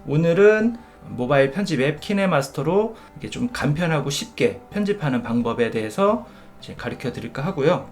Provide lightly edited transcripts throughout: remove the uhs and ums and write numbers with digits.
오늘은 모바일 편집 앱 키네마스터로 이게 좀 간편하고 쉽게 편집하는 방법에 대해서 이제 가르쳐 드릴까 하고요.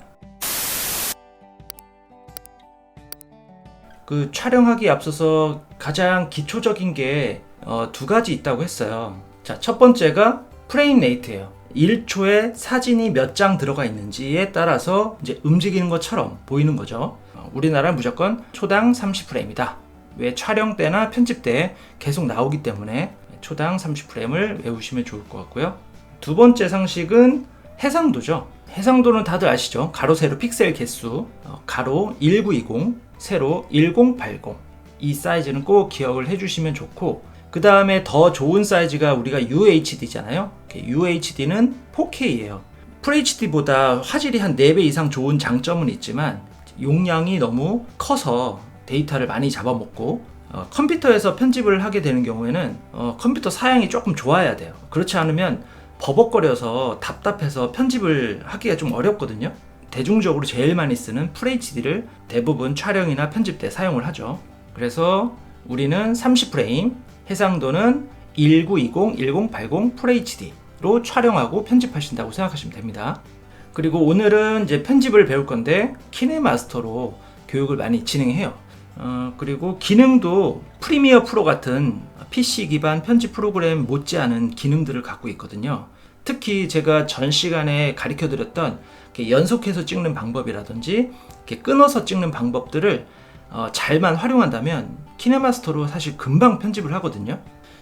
그 촬영하기 앞서서 가장 기초적인 게 두 가지 있다고 했어요. 자, 첫 번째가 프레임 레이트예요. 1초에 사진이 몇 장 들어가 있는지에 따라서 이제 움직이는 것처럼 보이는 거죠. 우리나라는 무조건 초당 30프레임이다. 왜 촬영 때나 편집 때 계속 나오기 때문에 초당 30프레임을 외우시면 좋을 것 같고요. 두 번째 상식은 해상도죠. 해상도는 다들 아시죠? 가로 세로 픽셀 개수, 가로 1920, 세로 1080. 이 사이즈는 꼭 기억을 해주시면 좋고, 그 다음에 더 좋은 사이즈가 우리가 UHD잖아요. UHD는 4K예요. FHD보다 화질이 한 4배 이상 좋은 장점은 있지만 용량이 너무 커서 데이터를 많이 잡아먹고, 컴퓨터에서 편집을 하게 되는 경우에는 컴퓨터 사양이 조금 좋아야 돼요. 그렇지 않으면 버벅거려서 답답해서 편집을 하기가 좀 어렵거든요. 대중적으로 제일 많이 쓰는 FHD를 대부분 촬영이나 편집 때 사용을 하죠. 그래서 우리는 30프레임, 해상도는 1920, 1080 FHD로 촬영하고 편집하신다고 생각하시면 됩니다. 그리고 오늘은 이제 편집을 배울 건데 키네마스터로 교육을 많이 진행해요. 그리고 기능도 프리미어 프로 같은 PC 기반 편집 프로그램 못지않은 기능들을 갖고 있거든요. 특히 제가 전 시간에 가르쳐 드렸던 연속해서 찍는 방법이라든지 끊어서 찍는 방법들을 잘만 활용한다면 키네마스터로 사실 금방 편집을 하거든요.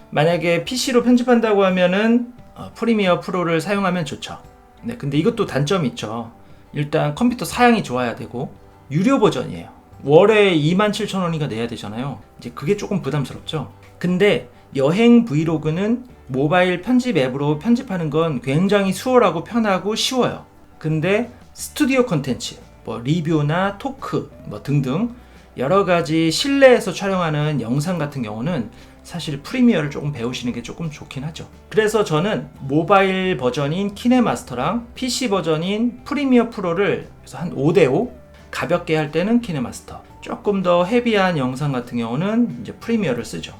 만약에 PC로 편집한다고 하면은 프리미어 프로를 사용하면 좋죠. 네, 근데 이것도 단점이 있죠. 일단 컴퓨터 사양이 좋아야 되고 유료 버전이에요. 월에 27,000원인가 내야 되잖아요. 이제 그게 조금 부담스럽죠. 근데 여행 브이로그는 모바일 편집 앱으로 편집하는 건 굉장히 수월하고 편하고 쉬워요. 근데 스튜디오 컨텐츠, 리뷰나 토크 등등 여러 가지 실내에서 촬영하는 영상 같은 경우는 사실 프리미어를 조금 배우시는 게 조금 좋긴 하죠. 그래서 저는 모바일 버전인 키네마스터랑 PC 버전인 프리미어 프로를 한 5대5, 가볍게 할 때는 키네마스터, 조금 더 헤비한 영상 같은 경우는 이제 프리미어를 쓰죠.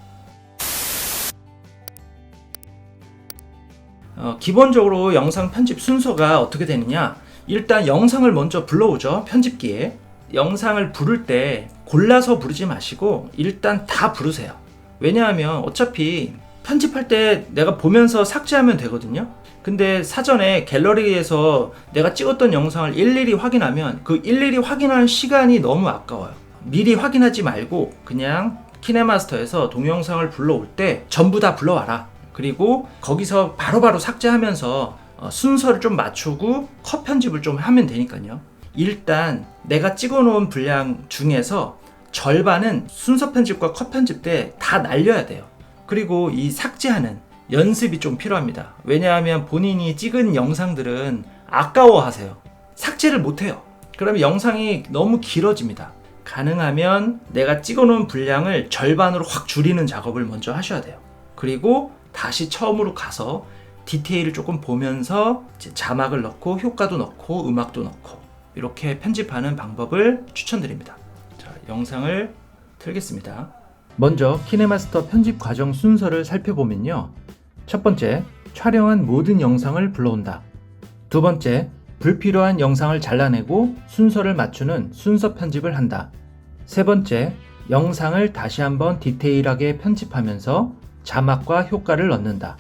기본적으로 영상 편집 순서가 어떻게 되느냐, 일단 영상을 먼저 불러오죠. 편집기에 영상을 부를 때 골라서 부르지 마시고 일단 다 부르세요. 왜냐하면 어차피 편집할 때 내가 보면서 삭제하면 되거든요. 근데 사전에 갤러리에서 내가 찍었던 영상을 일일이 확인하면 그 일일이 확인하는 시간이 너무 아까워요. 미리 확인하지 말고 그냥 키네마스터에서 동영상을 불러올 때 전부 다 불러와라. 그리고 거기서 바로바로 삭제하면서 순서를 좀 맞추고 컷 편집을 좀 하면 되니까요. 일단 내가 찍어놓은 분량 중에서 절반은 순서 편집과 컷 편집 때 다 날려야 돼요. 그리고 이 삭제하는 연습이 좀 필요합니다. 왜냐하면 본인이 찍은 영상들은 아까워하세요. 삭제를 못해요. 그러면 영상이 너무 길어집니다. 가능하면 내가 찍어놓은 분량을 절반으로 확 줄이는 작업을 먼저 하셔야 돼요. 그리고 다시 처음으로 가서 디테일을 조금 보면서 이제 자막을 넣고 효과도 넣고 음악도 넣고 이렇게 편집하는 방법을 추천드립니다. 자, 영상을 틀겠습니다. 먼저 키네마스터 편집 과정 순서를 살펴보면요. 첫 번째, 촬영한 모든 영상을 불러온다. 두 번째, 불필요한 영상을 잘라내고 순서를 맞추는 순서 편집을 한다. 세 번째, 영상을 다시 한번 디테일하게 편집하면서 자막과 효과를 넣는다.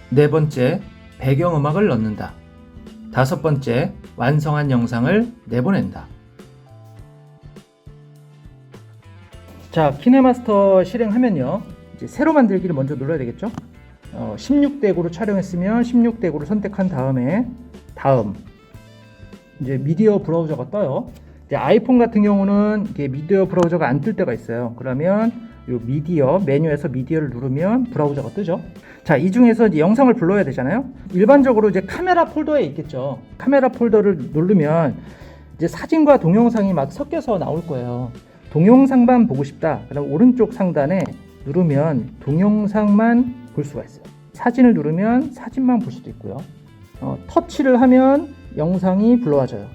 네 번째, 배경음악을 넣는다. 다섯 번째, 완성한 영상을 내보낸다. 자, 키네마스터 실행하면요. 이제 새로 만들기를 먼저 눌러야 되겠죠? 16대9로 촬영했으면 16대9를 선택한 다음에 다음. 이제 미디어 브라우저가 떠요. 이제 아이폰 같은 경우는 이게 미디어 브라우저가 안 뜰 때가 있어요. 그러면 요 미디어 메뉴에서 미디어를 누르면 브라우저가 뜨죠. 자, 이 중에서 이제 영상을 불러야 되잖아요. 일반적으로 이제 카메라 폴더에 있겠죠. 카메라 폴더를 누르면 이제 사진과 동영상이 막 섞여서 나올 거예요. 동영상만 보고 싶다. 그럼 오른쪽 상단에 누르면 동영상만 볼 수가 있어요. 사진을 누르면 사진만 볼 수도 있고요. 터치를 하면 영상이 불러와져요.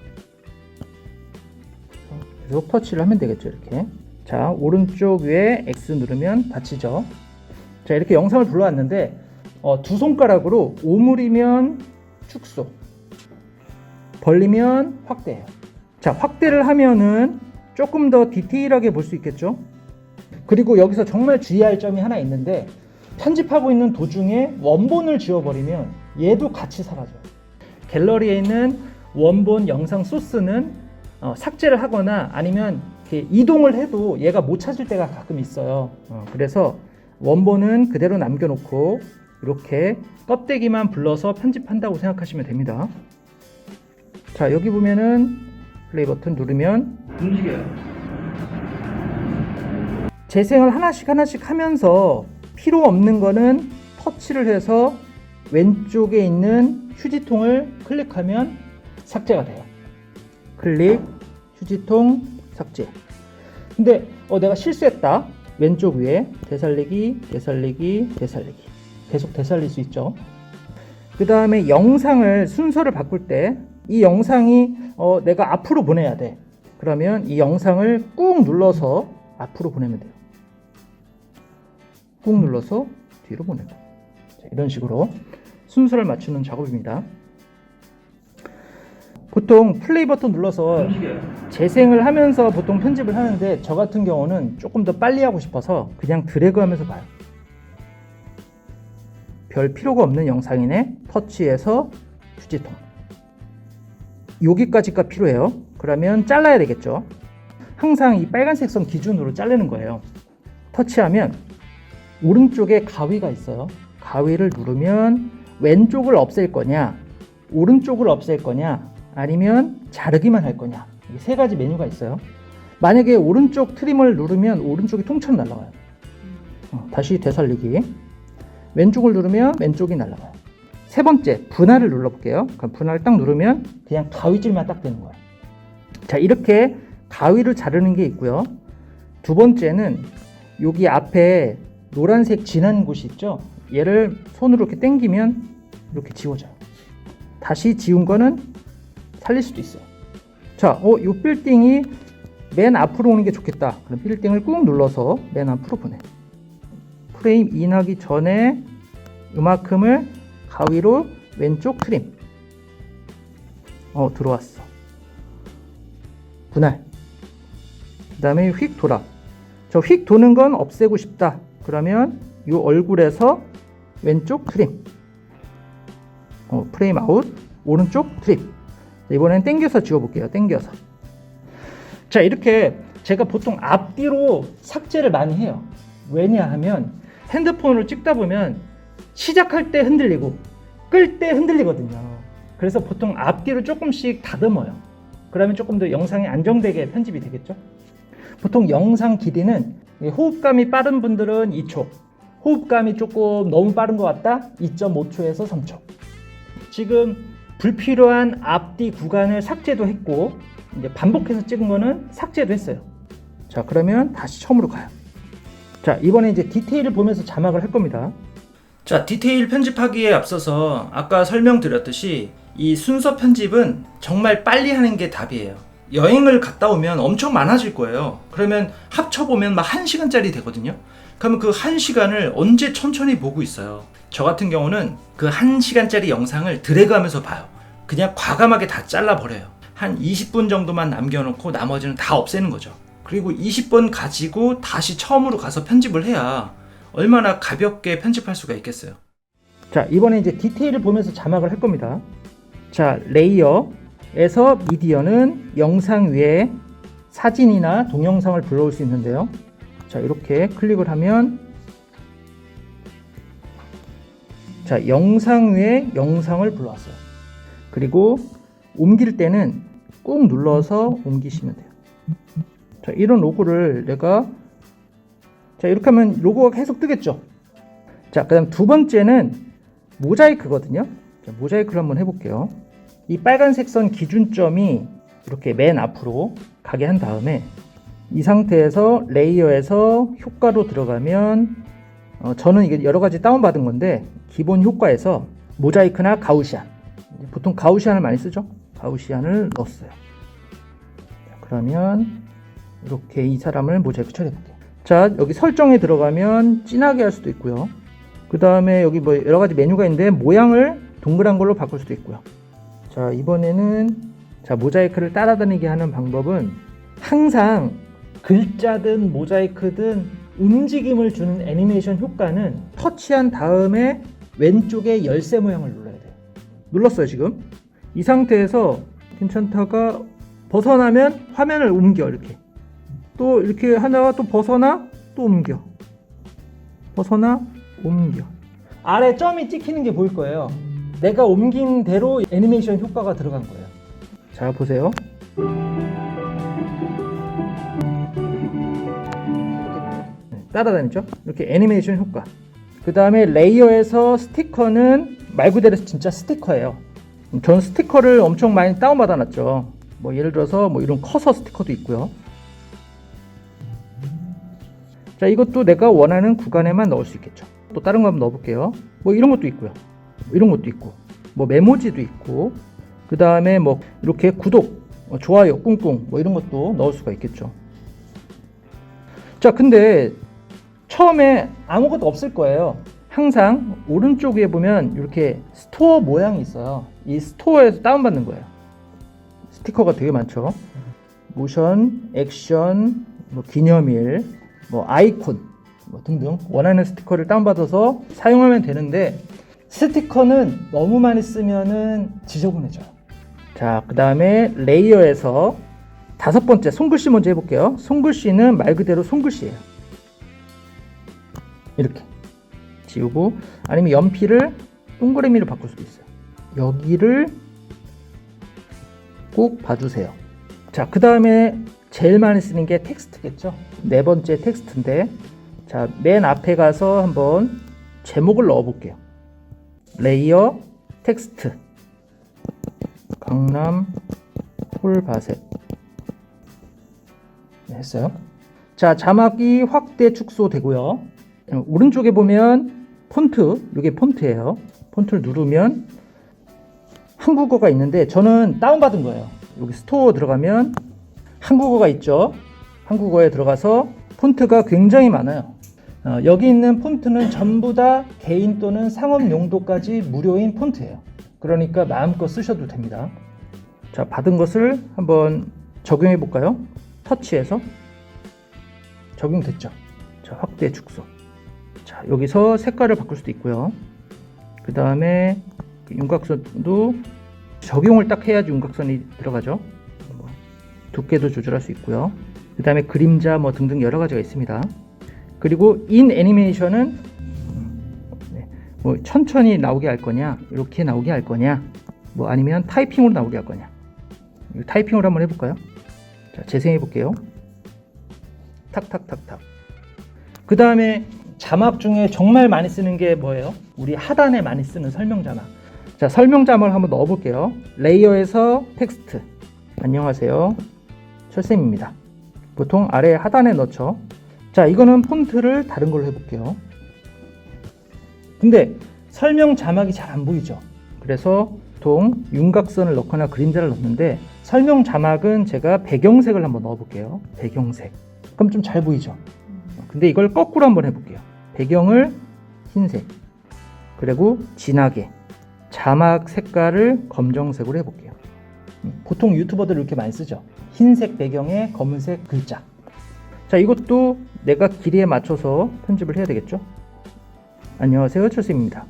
계속 터치를 하면 되겠죠. 이렇게. 자, 오른쪽 위에 X 누르면 닫히죠. 자, 이렇게 영상을 불러왔는데 두 손가락으로 오므리면 축소, 벌리면 확대해요. 자, 확대를 하면은 조금 더 디테일하게 볼 수 있겠죠. 그리고 여기서 정말 주의할 점이 하나 있는데, 편집하고 있는 도중에 원본을 지워버리면 얘도 같이 사라져요. 갤러리에 있는 원본 영상 소스는 삭제를 하거나 아니면 이렇게 이동을 해도 얘가 못 찾을 때가 가끔 있어요. 그래서 원본은 그대로 남겨놓고 이렇게 껍데기만 불러서 편집한다고 생각하시면 됩니다. 자, 여기 보면은 플레이 버튼 누르면 움직여요. 재생을 하나씩 하면서 필요 없는 거는 터치를 해서 왼쪽에 있는 휴지통을 클릭하면 삭제가 돼요. 클릭, 휴지통, 삭제. 근데 내가 실수했다. 왼쪽 위에 되살리기, 되살리기, 되살리기. 계속 되살릴 수 있죠. 그 다음에 영상을 순서를 바꿀 때 이 영상이 내가 앞으로 보내야 돼. 그러면 이 영상을 꾹 눌러서 앞으로 보내면 돼요. 꾹 눌러서 뒤로 보내고. 자, 이런 식으로 순서를 맞추는 작업입니다. 보통 플레이 버튼 눌러서 재생을 하면서 보통 편집을 하는데, 저 같은 경우는 조금 더 빨리 하고 싶어서 그냥 드래그 하면서 봐요. 별 필요가 없는 영상이네. 터치해서 휴지통. 여기까지가 필요해요. 그러면 잘라야 되겠죠. 항상 이 빨간색 선 기준으로 자르는 거예요. 터치하면 오른쪽에 가위가 있어요. 가위를 누르면 왼쪽을 없앨 거냐, 오른쪽을 없앨 거냐, 아니면 자르기만 할 거냐, 이 세 가지 메뉴가 있어요. 만약에 오른쪽 트림을 누르면 오른쪽이 통째로 날아가요. 다시 되살리기. 왼쪽을 누르면 왼쪽이 날아가요. 세 번째, 분할을 눌러볼게요. 그럼 분할을 딱 누르면 그냥 가위질만 딱 되는 거예요. 자, 이렇게 가위를 자르는 게 있고요. 두 번째는 여기 앞에 노란색 진한 곳이 있죠. 얘를 손으로 이렇게 당기면 이렇게 지워져요. 다시 지운 거는 살릴 수도 있어요. 자, 이 빌딩이 맨 앞으로 오는 게 좋겠다. 그럼 빌딩을 꾹 눌러서 맨 앞으로 보내. 프레임 인하기 전에 이만큼을 가위로 왼쪽 트림. 들어왔어. 분할. 그 다음에 휙 돌아. 저 휙 도는 건 없애고 싶다. 그러면 이 얼굴에서 왼쪽 트림. 프레임 아웃. 오른쪽 트림. 이번엔 당겨서 지워볼게요. 당겨서. 자, 이렇게 제가 보통 앞뒤로 삭제를 많이 해요. 왜냐하면 핸드폰으로 찍다 보면 시작할 때 흔들리고 끌 때 흔들리거든요. 그래서 보통 앞뒤로 조금씩 다듬어요. 그러면 조금 더 영상이 안정되게 편집이 되겠죠. 보통 영상 길이는 호흡감이 빠른 분들은 2초, 호흡감이 조금 너무 빠른 것 같다 2.5초에서 3초. 지금 불필요한 앞뒤 구간을 삭제도 했고, 이제 반복해서 찍은 거는 삭제도 했어요. 자, 그러면 다시 처음으로 가요. 자, 이번에 이제 디테일을 보면서 자막을 할 겁니다. 자, 디테일 편집하기에 앞서서 아까 설명드렸듯이 이 순서 편집은 정말 빨리 하는 게 답이에요. 여행을 갔다 오면 엄청 많아질 거예요. 그러면 합쳐보면 막 1시간짜리 되거든요. 그러면 그 1시간을 언제 천천히 보고 있어요. 저 같은 경우는 그 1시간짜리 영상을 드래그 하면서 봐요. 그냥 과감하게 다 잘라버려요. 한 20분 정도만 남겨놓고 나머지는 다 없애는 거죠. 그리고 20번 가지고 다시 처음으로 가서 편집을 해야 얼마나 가볍게 편집할 수가 있겠어요. 자, 이번에 이제 디테일을 보면서 자막을 할 겁니다. 자, 레이어에서 미디어는 영상 위에 사진이나 동영상을 불러올 수 있는데요. 자, 이렇게 클릭을 하면 자, 영상 위에 영상을 불러왔어요. 그리고 옮길 때는 꾹 눌러서 옮기시면 돼요. 자, 이런 로고를 내가 자, 이렇게 하면 로고가 계속 뜨겠죠. 자, 그 다음 두 번째는 모자이크거든요. 자, 모자이크를 한번 해볼게요. 이 빨간색 선 기준점이 이렇게 맨 앞으로 가게 한 다음에 이 상태에서 레이어에서 효과로 들어가면 저는 이게 여러 가지 다운받은 건데 기본 효과에서 모자이크나 가우시안, 보통 가우시안을 많이 쓰죠. 가우시안을 넣었어요. 자, 그러면 이렇게 이 사람을 모자이크 처리해볼게요. 자, 여기 설정에 들어가면 진하게 할 수도 있고요. 그 다음에 여기 뭐 여러 가지 메뉴가 있는데 모양을 동그란 걸로 바꿀 수도 있고요. 자, 이번에는 자, 모자이크를 따라다니게 하는 방법은 항상 글자든 모자이크든 움직임을 주는 애니메이션 효과는 터치한 다음에 왼쪽에 열쇠 모양을 눌러야 돼요. 눌렀어요, 지금. 이 상태에서 괜찮다가 벗어나면 화면을 옮겨, 이렇게. 또 이렇게 하다가 또 벗어나, 또 옮겨. 벗어나, 옮겨. 아래 점이 찍히는 게 보일 거예요. 내가 옮긴 대로 애니메이션 효과가 들어간 거예요. 자, 보세요. 따라다니죠? 이렇게 애니메이션 효과. 그 다음에 레이어에서 스티커는 말 그대로 진짜 스티커예요. 전 스티커를 엄청 많이 다운받아 놨죠. 뭐 예를 들어서 뭐 이런 커서 스티커도 있고요. 자, 이것도 내가 원하는 구간에만 넣을 수 있겠죠. 또 다른 거 한번 넣어볼게요. 뭐 이런 것도 있고요. 이런 것도 있고, 뭐 메모지도 있고, 그 다음에 뭐 이렇게 구독, 좋아요, 꿍꿍, 뭐 이런 것도 넣을 수가 있겠죠. 자, 근데 처음에 아무것도 없을 거예요. 항상 오른쪽 위에 보면 이렇게 스토어 모양이 있어요. 이 스토어에서 다운받는 거예요. 스티커가 되게 많죠. 모션, 액션, 뭐 기념일, 뭐 아이콘, 뭐 등등 원하는 스티커를 다운받아서 사용하면 되는데 스티커는 너무 많이 쓰면은 지저분해져요. 자, 그 다음에 레이어에서 5번째 손글씨 먼저 해볼게요. 손글씨는 말 그대로 손글씨예요. 이렇게 지우고, 아니면 연필을 동그라미로 바꿀 수도 있어요. 여기를 꼭 봐주세요. 자, 그 다음에 제일 많이 쓰는 게 텍스트겠죠. 4번째 텍스트인데, 자, 맨 앞에 가서 한번 제목을 넣어 볼게요. 레이어 텍스트 강남 폴바셋. 네, 했어요. 자, 자막이 확대 축소 되고요. 오른쪽에 보면 폰트, 이게 폰트예요. 폰트를 누르면 한국어가 있는데 저는 다운받은 거예요. 여기 스토어 들어가면 한국어가 있죠. 한국어에 들어가서 폰트가 굉장히 많아요. 여기 있는 폰트는 전부 다 개인 또는 상업 용도까지 무료인 폰트예요. 그러니까 마음껏 쓰셔도 됩니다. 자, 받은 것을 한번 적용해 볼까요? 터치해서 적용됐죠. 자, 확대 축소. 자, 여기서 색깔을 바꿀 수도 있고요. 그 다음에 윤곽선도 적용을 딱 해야지 윤곽선이 들어가죠. 두께도 조절할 수 있고요. 그 다음에 그림자 뭐 등등 여러 가지가 있습니다. 그리고 인 애니메이션은 뭐 천천히 나오게 할 거냐, 이렇게 나오게 할 거냐, 뭐 아니면 타이핑으로 나오게 할 거냐. 타이핑으로 한번 해볼까요? 자, 재생해 볼게요. 탁탁탁탁. 그 다음에 자막 중에 정말 많이 쓰는 게 뭐예요? 우리 하단에 많이 쓰는 설명 자막. 자, 설명 자막을 한번 넣어 볼게요. 레이어에서 텍스트. 안녕하세요, 철쌤입니다. 보통 아래 하단에 넣죠. 자, 이거는 폰트를 다른 걸로 해볼게요. 근데 설명 자막이 잘 안 보이죠? 그래서 보통 윤곽선을 넣거나 그림자를 넣는데 설명 자막은 제가 배경색을 한번 넣어볼게요. 배경색. 그럼 좀 잘 보이죠? 근데 이걸 거꾸로 한번 해볼게요. 배경을 흰색, 그리고 진하게 자막 색깔을 검정색으로 해볼게요. 보통 유튜버들 이렇게 많이 쓰죠. 흰색 배경에 검은색 글자. 자, 이것도 내가 길이에 맞춰서 편집을 해야 되겠죠. 안녕하세요, 철수입니다.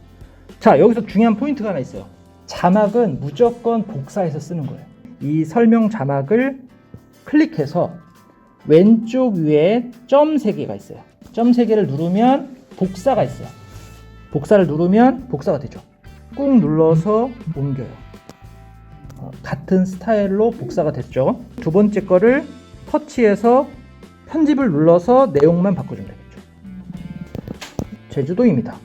자, 여기서 중요한 포인트가 하나 있어요. 자막은 무조건 복사해서 쓰는 거예요. 이 설명 자막을 클릭해서 왼쪽 위에 점 3개가 있어요. 점 3개를 누르면 복사가 있어요. 복사를 누르면 복사가 되죠. 꾹 눌러서 옮겨요. 같은 스타일로 복사가 됐죠. 두 번째 거를 터치해서 편집을 눌러서 내용만 바꿔주면 되겠죠. 제주도입니다.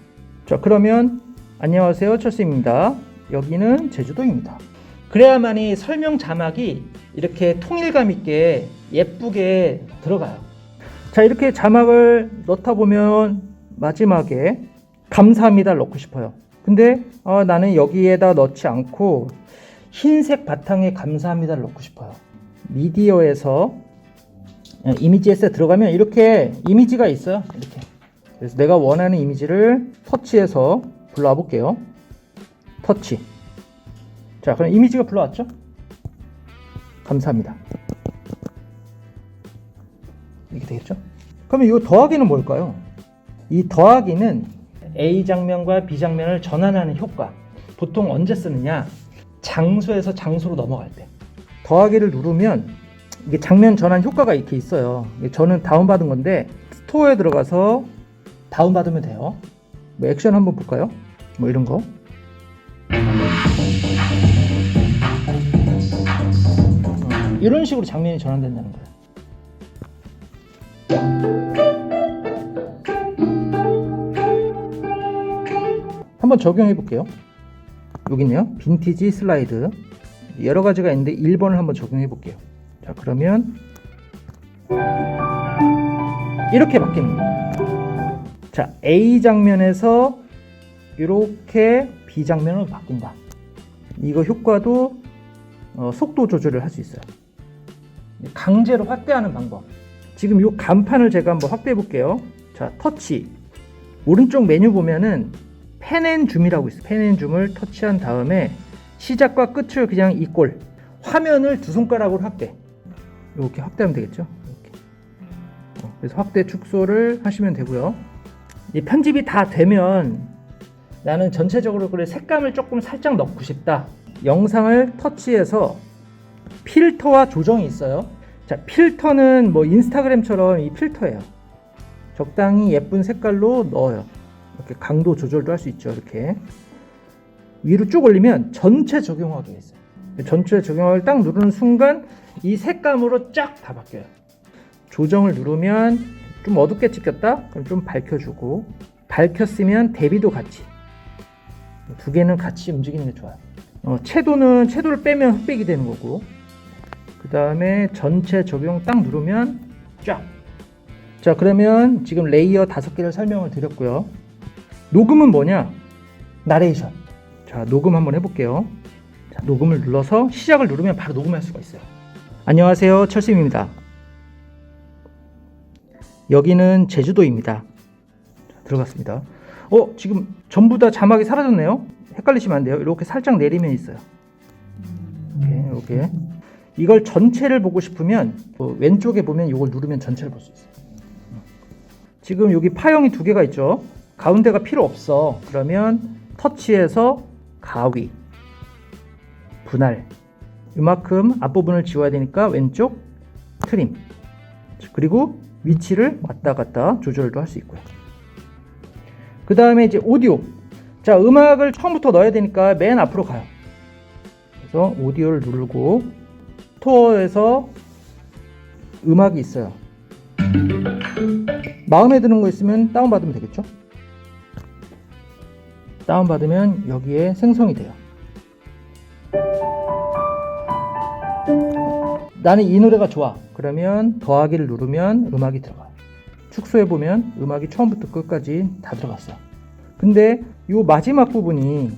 자, 그러면 안녕하세요, 철수입니다. 여기는 제주도입니다. 그래야만이 설명 자막이 이렇게 통일감 있게 예쁘게 들어가요. 자, 이렇게 자막을 넣다 보면 마지막에 감사합니다를 넣고 싶어요. 근데 나는 여기에다 넣지 않고 흰색 바탕에 감사합니다를 넣고 싶어요. 미디어에서 이미지 에셋 들어가면 이렇게 이미지가 있어요. 이렇게. 그래서 내가 원하는 이미지를 터치해서 불러와 볼게요. 터치. 자, 그럼 이미지가 불러왔죠? 감사합니다. 이렇게 되겠죠? 그러면 이 더하기는 뭘까요? 이 더하기는 A 장면과 B 장면을 전환하는 효과. 보통 언제 쓰느냐? 장소에서 장소로 넘어갈 때. 더하기를 누르면 이게 장면 전환 효과가 이렇게 있어요. 저는 다운받은 건데 스토어에 들어가서 다운받으면 돼요. 뭐 액션 한번 볼까요? 뭐 이런 거. 이런 식으로 장면이 전환된다는 거예요. 한번 적용해 볼게요. 여기 있네요. 빈티지 슬라이드. 여러 가지가 있는데 1번을 한번 적용해 볼게요. 자, 그러면 이렇게 바뀌는 거예요. 자, A 장면에서 이렇게 B 장면으로 바뀐다. 이거 효과도 속도 조절을 할 수 있어요. 강제로 확대하는 방법. 지금 이 간판을 제가 한번 확대해 볼게요. 자, 터치. 오른쪽 메뉴 보면은 펜 앤 줌이라고 있어요. 펜 앤 줌을 터치한 다음에 시작과 끝을 그냥 이꼴. 화면을 두 손가락으로 확대. 이렇게 확대하면 되겠죠. 이렇게. 그래서 확대 축소를 하시면 되고요. 이 편집이 다 되면 나는 전체적으로 그래 색감을 조금 살짝 넣고 싶다. 영상을 터치해서 필터와 조정이 있어요. 자, 필터는 뭐 인스타그램처럼 이 필터예요. 적당히 예쁜 색깔로 넣어요. 이렇게 강도 조절도 할 수 있죠. 이렇게 위로 쭉 올리면 전체 적용하게 있어요. 전체 적용을 딱 누르는 순간 이 색감으로 쫙 다 바뀌어요. 조정을 누르면 좀 어둡게 찍혔다? 그럼 좀 밝혀주고, 밝혔으면 대비도 같이, 두 개는 같이 움직이는 게 좋아요. 채도를 빼면 흑백이 되는 거고, 그 다음에 전체 적용 딱 누르면 쫙. 자, 그러면 지금 레이어 5개를 설명을 드렸고요. 녹음은 뭐냐? 나레이션. 자, 녹음 한번 해볼게요. 자, 녹음을 눌러서 시작을 누르면 바로 녹음할 수가 있어요. 안녕하세요, 철수입니다. 여기는 제주도입니다. 자, 들어갔습니다. 지금 전부 다 자막이 사라졌네요. 헷갈리시면 안 돼요. 이렇게 살짝 내리면 있어요. 이렇게. 이걸 전체를 보고 싶으면 왼쪽에 보면 이걸 누르면 전체를 볼 수 있어요. 지금 여기 파형이 2개가 있죠. 가운데가 필요 없어. 그러면 터치해서 가위, 분할, 이만큼 앞부분을 지워야 되니까 왼쪽 트림, 그리고 위치를 왔다 갔다 조절도 할 수 있고요. 그 다음에 이제 오디오. 자, 음악을 처음부터 넣어야 되니까 맨 앞으로 가요. 그래서 오디오를 누르고 스토어에서 음악이 있어요. 마음에 드는 거 있으면 다운받으면 되겠죠. 다운받으면 여기에 생성이 돼요. 나는 이 노래가 좋아. 그러면 더하기를 누르면 음악이 들어가요. 축소해보면 음악이 처음부터 끝까지 다 들어갔어요. 근데 이 마지막 부분이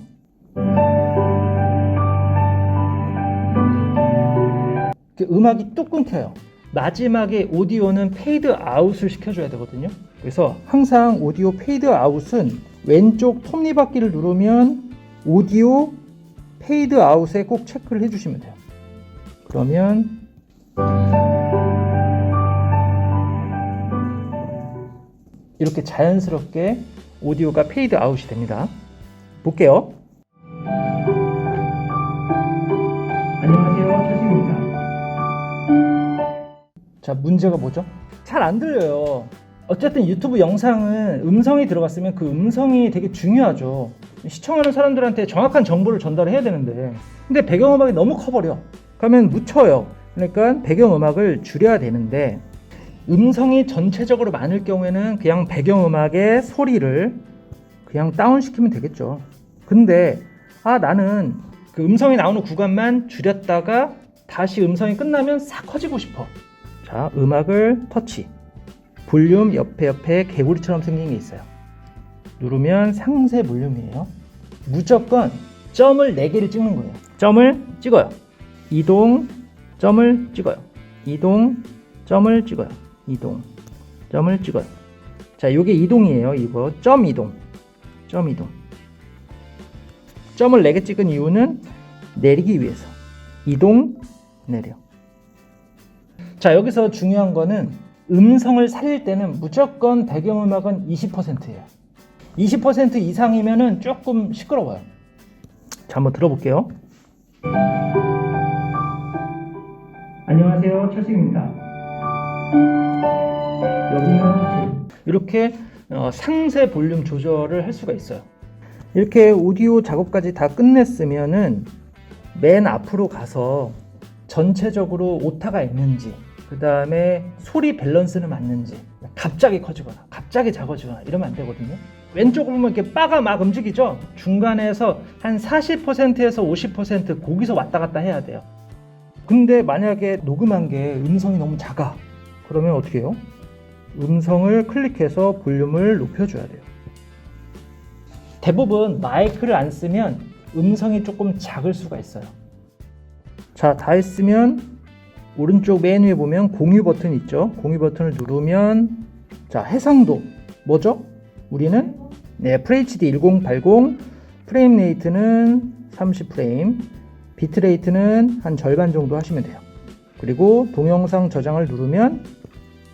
음악이 뚝 끊겨요. 마지막에 오디오는 페이드 아웃을 시켜줘야 되거든요. 그래서 항상 오디오 페이드 아웃은 왼쪽 톱니바퀴를 누르면 오디오 페이드 아웃에 꼭 체크를 해주시면 돼요. 그러면 이렇게 자연스럽게 오디오가 페이드 아웃이 됩니다. 볼게요. 안녕하세요, 철수입니다. 자, 문제가 뭐죠? 잘 안 들려요. 어쨌든 유튜브 영상은 음성이 들어갔으면 그 음성이 되게 중요하죠. 시청하는 사람들한테 정확한 정보를 전달해야 되는데, 근데 배경음악이 너무 커버려. 그러면 묻혀요. 그러니까 배경음악을 줄여야 되는데, 음성이 전체적으로 많을 경우에는 그냥 배경음악의 소리를 그냥 다운시키면 되겠죠. 근데 나는 그 음성이 나오는 구간만 줄였다가 다시 음성이 끝나면 싹 커지고 싶어. 자, 음악을 터치. 볼륨 옆에 개구리처럼 생긴 게 있어요. 누르면 상세 볼륨이에요. 무조건 점을 4개를 찍는 거예요. 점을 찍어요. 이동, 점을 찍어요. 이동, 점을 찍어요. 이동. 점을 찍어요. 자, 요게 이동이에요. 이거 점 이동. 점 이동. 점을 4개 찍은 이유는 내리기 위해서. 이동, 내려. 자, 여기서 중요한 거는 음성을 살릴 때는 무조건 배경음악은 20%예요. 20% 이상이면은 조금 시끄러워요. 자, 한번 들어볼게요. 안녕하세요, 철수입니다. 여기는 이렇게 상세 볼륨 조절을 할 수가 있어요. 이렇게 오디오 작업까지 다 끝냈으면은 맨 앞으로 가서 전체적으로 오타가 있는지, 그 다음에 소리 밸런스는 맞는지, 갑자기 커지거나 갑자기 작아지거나 이러면 안 되거든요. 왼쪽으로 보면 이렇게 바가 막 움직이죠. 중간에서 한 40%에서 50% 거기서 왔다 갔다 해야 돼요. 근데 만약에 녹음한 게 음성이 너무 작아, 그러면 어떻게 해요? 음성을 클릭해서 볼륨을 높여줘야 돼요. 대부분 마이크를 안 쓰면 음성이 조금 작을 수가 있어요. 자, 다 했으면 오른쪽 맨 위에 보면 공유 버튼 있죠. 공유 버튼을 누르면, 자, 해상도 뭐죠? 우리는 FHD 1080, 프레임 레이트는 30프레임, 비트 레이트는 한 절반 정도 하시면 돼요. 그리고 동영상 저장을 누르면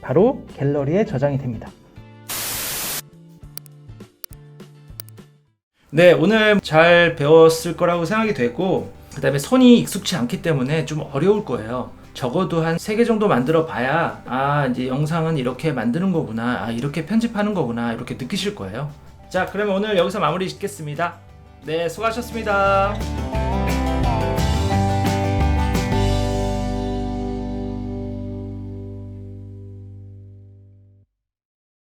바로 갤러리에 저장이 됩니다. 네, 오늘 잘 배웠을 거라고 생각이 되고, 그 다음에 손이 익숙치 않기 때문에 좀 어려울 거예요. 적어도 한 3개 정도 만들어 봐야, 아, 이제 영상은 이렇게 만드는 거구나, 아, 이렇게 편집하는 거구나, 이렇게 느끼실 거예요. 자, 그러면 오늘 여기서 마무리 짓겠습니다. 네, 수고하셨습니다.